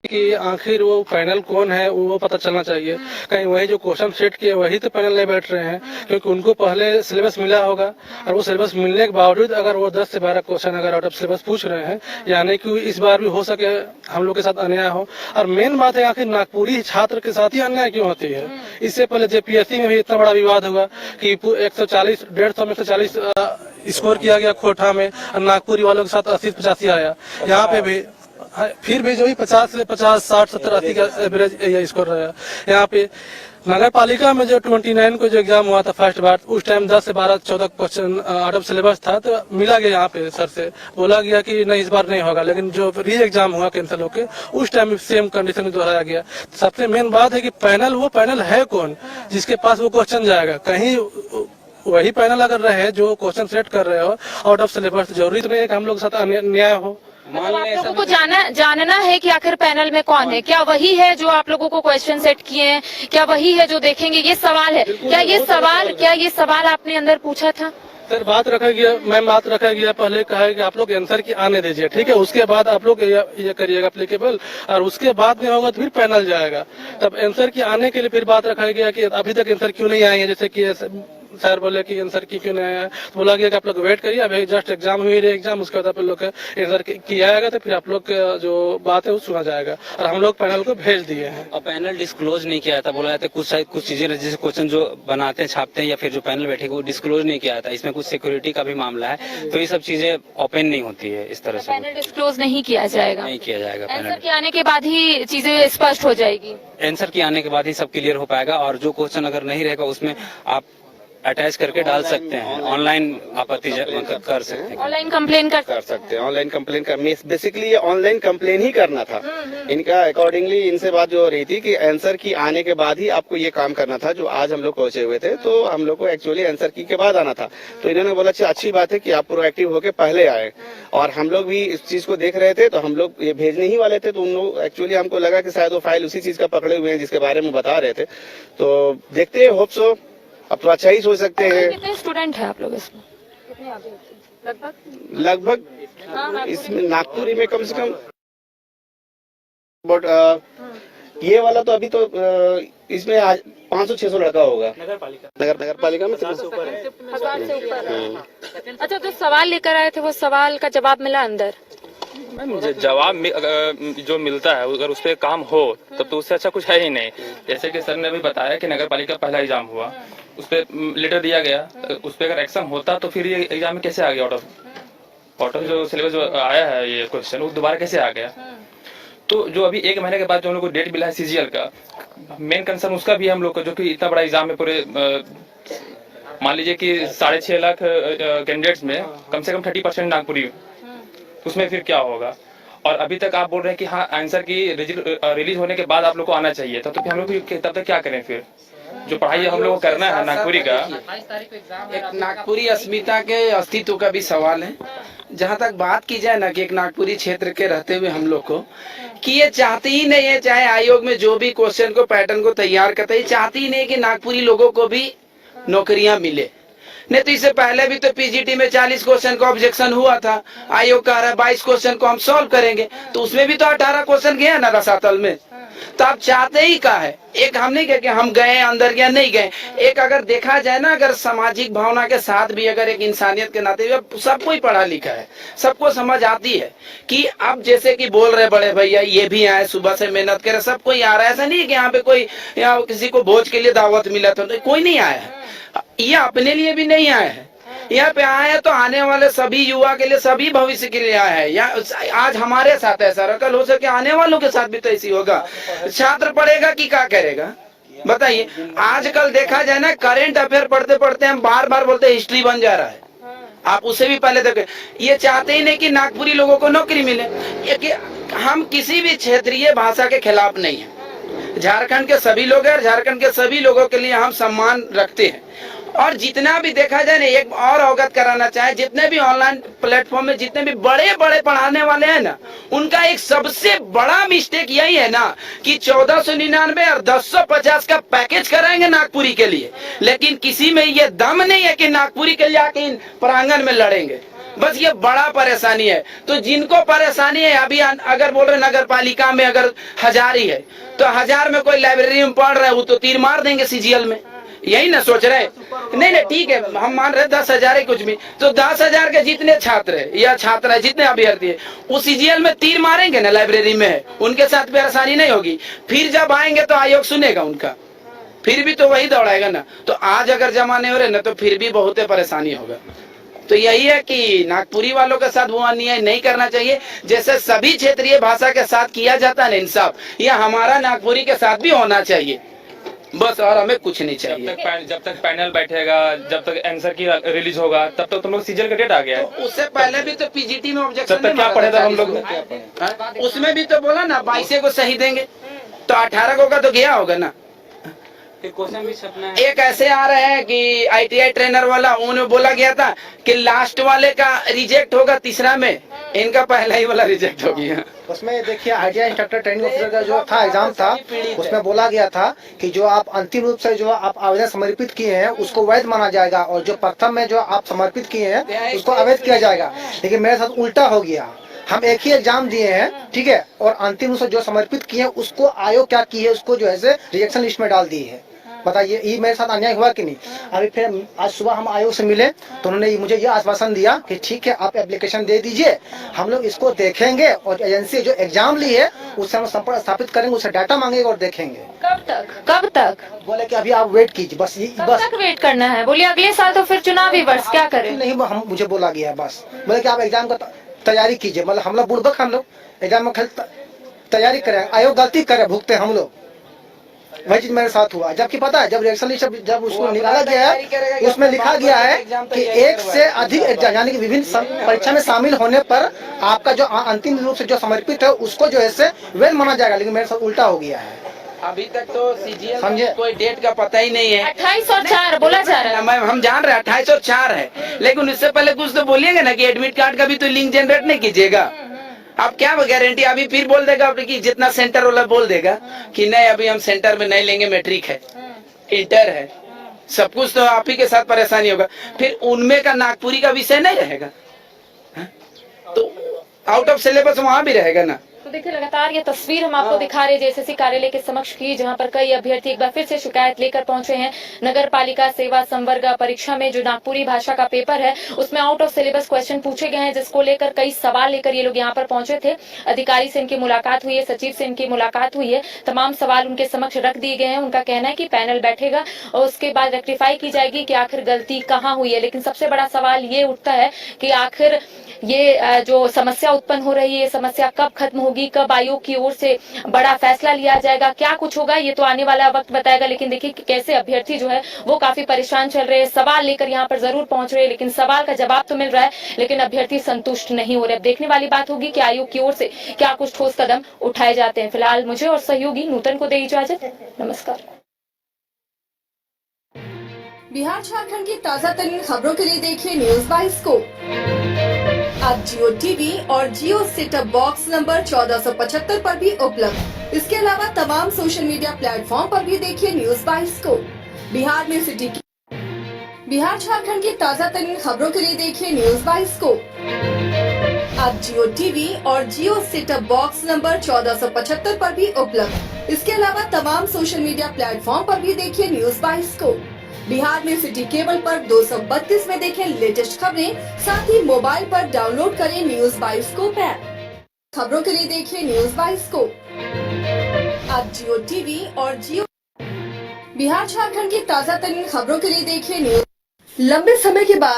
कि आखिर वो पैनल कौन है वो पता चलना चाहिए। कहीं वही जो क्वेश्चन सेट किए वही तो पैनल नहीं बैठ रहे हैं, क्योंकि उनको पहले सिलेबस मिला होगा और वो सिलेबस मिलने के बावजूद अगर वो 10 से 12 क्वेश्चन अगर आउट ऑफ सिलेबस पूछ रहे हैं, यानी कि इस बार भी हो सके हम लोग के साथ अन्याय हो। और मेन बात है आखिर नागपुरी छात्र के साथ ही अन्याय क्यों होती है। इससे पहले जेपीएससी में भी इतना बड़ा विवाद हुआ कि 140 150 में 140 स्कोर किया गया कोटा में, और नागपुरी वालों के साथ 80-85 आया। यहाँ पे भी फिर भी जो ही 50 से 50 60 70 80 का एवरेज स्कोर रहा। यहाँ पे नगर पालिका में जो 29 को जो एग्जाम हुआ था फर्स्ट बार, उस टाइम 10 से 12 14 क्वेश्चन आउट ऑफ सिलेबस था, तो मिला गया यहाँ पे सर से बोला गया कि नहीं इस बार नहीं होगा। लेकिन जो री एग्जाम हुआ कैंसिल होके उस टाइम सेम कंडीशन में दोहराया गया। सबसे मेन बात है कि पैनल वो पैनल है कौन जिसके पास वो क्वेश्चन जाएगा। कहीं वही पैनल अगर रहे जो क्वेश्चन सेट कर रहे हो आउट ऑफ सिलेबस, जरूरी तो नहीं है कि हम लोग के साथ अन्याय हो। मतलब आप लोगों को जानना है कि आखिर पैनल में कौन है। क्या वही है जो आप लोगों को क्वेश्चन सेट किए हैं, क्या वही है जो देखेंगे, ये सवाल है। क्या ये सवाल आपने अंदर पूछा था? सर बात रखा गया, मैम बात रखा गया, पहले कहा है कि आप लोग आंसर की आने दीजिए, ठीक है, उसके बाद आप लोग ये करिएगा अप्लीकेबल, और उसके बाद नहीं होगा तो फिर पैनल जाएगा। तब आंसर की आने के लिए फिर बात रखा गया कि अभी तक आंसर क्यों नहीं आए हैं। जैसे कि सर बोले कि आंसर की क्यों नहीं आया है, तो बोला गया कि आप लोग वेट करिए, अभी जस्ट एग्जाम हुई रही एग्जाम, उसके बाद आप लोग आंसर किया आएगा तो फिर आप लोग जो बात है वो सुना जाएगा। और हम लोग पैनल को भेज दिए हैं। और पैनल डिस्क्लोज नहीं किया था, बोला जाता है कुछ चीजें जैसे क्वेश्चन जो बनाते हैं छापते हैं या फिर जो पैनल बैठेगा वो डिस्क्लोज नहीं किया था। इसमें कुछ सिक्योरिटी का भी मामला है, तो ये सब चीजें ओपन नहीं होती है इस तरह से। पैनल डिस्क्लोज नहीं किया जाएगा, नहीं किया जाएगा। आंसर के आने के बाद ही चीजें स्पष्ट हो जाएगी। आंसर के आने के बाद ही सब क्लियर हो पाएगा, और जो क्वेश्चन अगर नहीं रहेगा उसमें आप अटैच करके डाल सकते हैं, ऑनलाइन आपत्ति कर सकते हैं, ऑनलाइन कंप्लेन कर सकते हैं। ऑनलाइन कंप्लेन का बेसिकली ये ऑनलाइन कंप्लेन ही करना था इनका। अकॉर्डिंगली इनसे बात जो हो रही थी कि आंसर की आने के बाद ही आपको ये काम करना था। जो आज हम लोग पहुंचे हुए थे तो हम लोग को एक्चुअली आंसर की के बाद आना था, तो इन्होंने बोला अच्छी बात है कि आप प्रोएक्टिव होके पहले आए। और हम लोग भी इस चीज को देख रहे थे, तो हम लोग ये भेजने ही वाले थे, तो उन लोग एक्चुअली हमको लगा कि शायद वो फाइल उसी चीज का पकड़े हुए हैं जिसके बारे में बता रहे थे। तो देखते हैं, होप सो। अब तो अच्छा ही सोच सकते हैं। कितने स्टूडेंट हैं आप लोग इसमें? लगभग इसमें नागपुरी में कम से कम बट ये वाला तो अभी तो इसमें 500-600 लड़का होगा। नगर पालिका में 1000 से ऊपर है। अच्छा, तो सवाल लेकर आए थे, वो सवाल का जवाब मिला अंदर? जवाब जो मिलता है अगर उस पर काम हो तब तो उससे अच्छा कुछ है ही नहीं। जैसे कि सर ने अभी बताया कि नगर पालिका पहला एग्जाम हुआ, उस पर लेटर दिया गया, उस पर अगर एक्शन होता तो फिर ये एग्जाम में कैसे आ गया आउट ऑफ जो सिलेबस जो आया है ये क्वेश्चन, वो दोबारा कैसे आ गया। तो जो अभी 1 महीने के बाद जो हम लोग को डेट मिला है सीजीएल का, मेन कंसर्न उसका भी है हम लोग को, जो कि इतना बड़ा एग्जाम है पूरे मान लीजिए कि 6.5 लाख कैंडिडेट्स में कम से कम 30% नागपुरी, उसमें फिर क्या होगा। और अभी तक आप बोल रहे हैं कि हाँ आंसर की रिलीज होने के बाद आप लोग को आना चाहिए, तब हम लोग तब तक क्या करें। फिर जो पढ़ाई हम लोग को करना है नागपुरी का, एक नागपुरी अस्मिता के अस्तित्व का भी सवाल है। जहाँ तक बात की जाए ना कि एक नागपुरी क्षेत्र के रहते हुए हम लोग को कि ये चाहती ही नहीं है, चाहे आयोग में जो भी क्वेश्चन को पैटर्न को तैयार करता है, चाहती ही नहीं कि नागपुरी लोगों को भी नौकरियां मिले। नहीं तो इससे पहले भी तो पीजीटी में 40 क्वेश्चन का ऑब्जेक्शन हुआ था, आयोग कह रहा है 22 क्वेश्चन को हम सॉल्व करेंगे, तो उसमें भी तो 18 क्वेश्चन गया ना रसातल में। तो आप चाहते ही का है, एक हम नहीं कह के हम गए अंदर गया नहीं गए, एक अगर देखा जाए ना अगर सामाजिक भावना के साथ भी अगर एक इंसानियत के नाते सब कोई पढ़ा लिखा है, सबको समझ आती है कि अब जैसे कि बोल रहे बड़े भैया ये भी आए सुबह से मेहनत करे, सब कोई आ रहा है। ऐसा नहीं है कि यहाँ पे कोई यहाँ किसी को भोज के लिए दावत मिला था, तो कोई नहीं आया है, ये अपने लिए भी नहीं आए हैं, यहाँ पे आए हैं तो आने वाले सभी युवा के लिए, सभी भविष्य के लिए आए हैं। या आज हमारे साथ ऐसा रहा, कल हो सके आने वालों के साथ भी तो ऐसी होगा। छात्र पढ़ेगा कि क्या करेगा बताइए। आजकल देखा जाए ना करेंट अफेयर पढ़ते पढ़ते हम बार बार बोलते हिस्ट्री बन जा रहा है। आप उसे भी पहले देखें, ये चाहते ही नहीं कि नागपुरी लोगों को नौकरी मिले। ये हम किसी भी क्षेत्रीय भाषा के खिलाफ नहीं है, झारखंड के सभी लोग हैं, झारखंड के सभी लोगों के लिए हम सम्मान रखते हैं। और जितना भी देखा जाए ना, एक और अवगत कराना चाहे, जितने भी ऑनलाइन प्लेटफॉर्म में जितने भी बड़े बड़े पढ़ाने वाले हैं ना, उनका एक सबसे बड़ा मिस्टेक यही है ना कि 1499 और 1050 का पैकेज कराएंगे नागपुरी के लिए, लेकिन किसी में ये दम नहीं है कि नागपुरी के लिए आके इन प्रांगण में लड़ेंगे। बस ये बड़ा परेशानी है। तो जिनको परेशानी है अभी अगर बोल रहे नगर पालिका में अगर 1000 ही है तो 1000 में कोई लाइब्रेरी में पढ़ रहा है वो तो तीर मार देंगे सीजीएल में, यही ना सोच रहे। नहीं ठीक है, हम मान रहे 10,000 है कुछ भी, तो 10,000 के जितने छात्र है या छात्रा है जितने अभ्यर्थी है वो सीजीएल में तीर मारेंगे ना, लाइब्रेरी में है उनके साथ परेशानी नहीं होगी। फिर जब आएंगे तो आयोग सुनेगा उनका, फिर भी तो वही दौड़ाएगा ना। तो आज अगर जमा नहीं हो रहे ना तो फिर भी बहुत परेशानी होगा। तो यही है कि नागपुरी वालों के साथ वो अन्याय नहीं करना चाहिए, जैसे सभी क्षेत्रीय भाषा के साथ किया जाता है ना इंसाफ, यह हमारा नागपुरी के साथ भी होना चाहिए बस, और हमें कुछ नहीं चाहिए। जब तक पैनल बैठेगा, जब तक आंसर की रिलीज होगा, तब तक तुम लोग सीजन का डेट आ गया है। तो उससे पहले भी तो पीजीटी में ऑब्जेक्शन तब तक क्या पढ़े था हम लोग, उसमें भी तो बोला ना 22 को सही देंगे, तो 18 को का तो गया होगा ना। क्वेश्चन भी छपना है। एक ऐसे आ रहे हैं कि आईटीआई ट्रेनर वाला, उन्हें बोला गया था कि लास्ट वाले का रिजेक्ट होगा तीसरा में, इनका पहला ही वाला रिजेक्ट हो गया। उसमें देखिए आईटीआई इंस्ट्रक्टर ट्रेनिंग ऑफिसर का जो था एग्जाम था, उसमें बोला गया था कि जो आप अंतिम रूप से जो आप आवेदन समर्पित किए हैं उसको वैध माना जाएगा, और जो प्रथम में जो आप समर्पित किए हैं उसको अवैध किया जाएगा। लेकिन मेरे साथ उल्टा हो गया, हम एक ही एग्जाम दिए हैं, ठीक है, और अंतिम रूप से जो समर्पित किए हैं उसको आयोग क्या की है, उसको जो है रिजेक्शन लिस्ट में डाल दी है। बताइए ये मेरे साथ अन्याय हुआ कि नहीं। अभी फिर आज सुबह हम आयोग से मिले तो उन्होंने मुझे ये आश्वासन दिया कि ठीक है आप एप्लीकेशन दे दीजिए, हम लोग इसको देखेंगे और एजेंसी जो एग्जाम ली है उससे हम संपर्क स्थापित करेंगे, उससे डाटा मांगेंगे और देखेंगे। कब तक बोले कि अभी आप वेट कीजिए, बस कब तक वेट करना है। बोलिए अगले साल तो फिर चुनावी वर्ष, क्या करें। नहीं हम मुझे बोला गया बस, बोले कि आप एग्जाम का तैयारी कीजिए। मतलब हम लोग बुड़बक, हम लोग एग्जाम में तैयारी करें, आयोग गलती करे भुगते हम लोग, वही चीज मेरे साथ हुआ। जबकि पता है जब रिएक्शन लिस्ट जब उसको निकाला गया है उसमें लिखा गया है कि 1 से अधिक एग्जाम यानी कि विभिन्न परीक्षा में शामिल होने पर आपका जो अंतिम रूप से जो समर्पित है उसको जो है वेल माना जाएगा। लेकिन मेरे साथ उल्टा हो गया है। अभी तक तो सीजीएल में कोई डेट का पता ही नहीं है। 28 और 4 बोला जा रहा है। मैम हम जान रहे हैं 28 और 4 है, लेकिन इससे पहले कुछ तो बोलिएगा ना कि एडमिट कार्ड का भी तो लिंक जनरेट नहीं कीजिएगा। आप क्या गारंटी, अभी फिर बोल देगा कि जितना सेंटर वाला बोल देगा कि नहीं अभी हम सेंटर में नहीं लेंगे, मैट्रिक है, इंटर है, सब कुछ तो आप ही के साथ परेशानी होगा। फिर उनमें का नागपुरी का विषय नहीं रहेगा, तो आउट ऑफ सिलेबस वहाँ भी रहेगा ना। तो देखिए लगातार ये तस्वीर हम आपको दिखा रहे हैं जेएसएससी कार्यालय के समक्ष की, जहां पर कई अभ्यर्थी एक बार फिर से शिकायत लेकर पहुंचे हैं। नगर पालिका सेवा संवर्ग परीक्षा में जो नागपुरी भाषा का पेपर है उसमें आउट ऑफ सिलेबस क्वेश्चन पूछे गए हैं, जिसको लेकर कई सवाल लेकर ये लोग यहाँ पर पहुंचे थे। अधिकारी से इनकी मुलाकात हुई है, सचिव से इनकी मुलाकात हुई है, तमाम सवाल उनके समक्ष रख दिए गए हैं। उनका कहना है कि पैनल बैठेगा और उसके बाद रेक्टिफाई की जाएगी कि आखिर गलती कहाँ हुई है। लेकिन सबसे बड़ा सवाल ये उठता है कि आखिर ये जो समस्या उत्पन्न हो रही है, ये समस्या कब खत्म होगी, कब आयोग की ओर से बड़ा फैसला लिया जाएगा, क्या कुछ होगा ये तो आने वाला वक्त बताएगा। लेकिन देखिए कि कैसे अभ्यर्थी जो है वो काफी परेशान चल रहे हैं, सवाल लेकर यहाँ पर जरूर पहुंच रहे हैं, लेकिन सवाल का जवाब तो मिल रहा है लेकिन अभ्यर्थी संतुष्ट नहीं हो रहे। अब देखने वाली बात होगी कि आयोग की ओर से क्या कुछ ठोस कदम उठाए जाते हैं। फिलहाल मुझे और सहयोगी नूतन को दे इजाजत, नमस्कार। बिहार झारखंड की ताजा तरीन खबरों के लिए देखिए न्यूज बाइस्कोप। अब जियो टीवी और जियो सेटअप बॉक्स नंबर 1475 पर भी उपलब्ध। इसके अलावा तमाम सोशल मीडिया प्लेटफॉर्म पर भी देखिए न्यूज बाइस्कोप। बिहार में सिटी की बिहार झारखंड की ताजा तरीन खबरों के लिए देखिए न्यूज बाइस्कोप। अब जियो टीवी और जियो सेटअप बॉक्स नंबर 1475 पर भी उपलब्ध। इसके अलावा तमाम सोशल मीडिया प्लेटफॉर्म पर भी देखिए न्यूज बाइस्कोप। बिहार में सिटी केबल पर 232 में देखें लेटेस्ट खबरें, साथ ही मोबाइल पर डाउनलोड करें न्यूज बाइस्कोप ऐप। खबरों के लिए देखिए न्यूज बाइस्कोप। अब जियो टीवी और जियो बिहार झारखंड की ताजा तरीन खबरों के लिए देखिए न्यूज। लंबे समय के बाद